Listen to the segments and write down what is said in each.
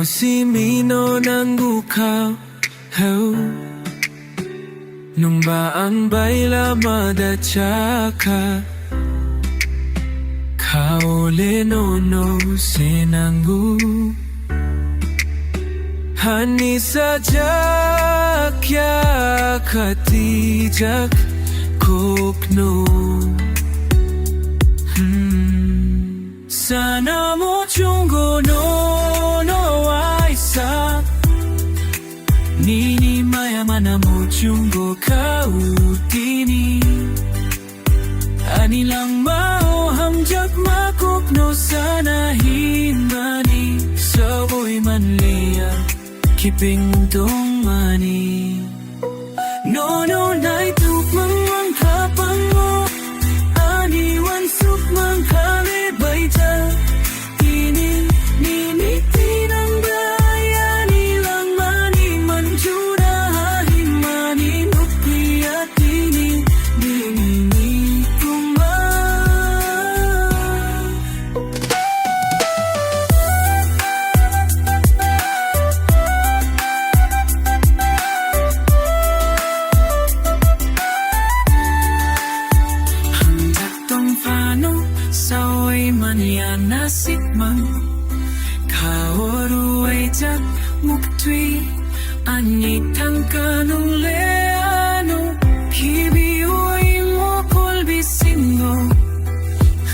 Simino ng bukaw Nung baan baila madachaka Kaole no sinangu Hani sajak ya katijak kokno Sana mo chungo no aisa Nini maya mana mo chungo kautini Ani lang mao hamjak makokno sana himani Saboy manliya kiping dong mani No nai tuk mang kapang mo Ani wan suk mang kale baita Tini nini tinang bayani lang mani manjuna himani nukliya tini Nini kumba Saway man yan nasikmang Kaoruay jak muktui Anyitang kanong leano Kibiuay mo kolbisingo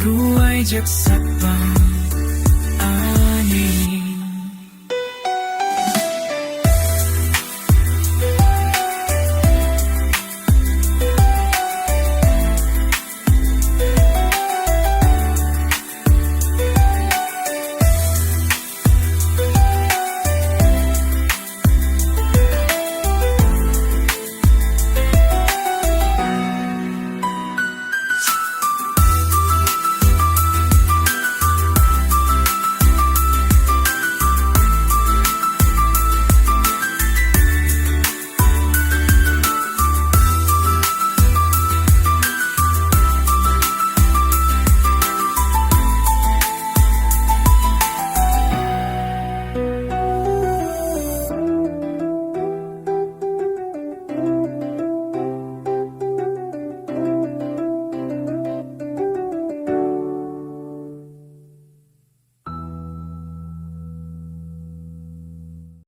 Ruay jak sak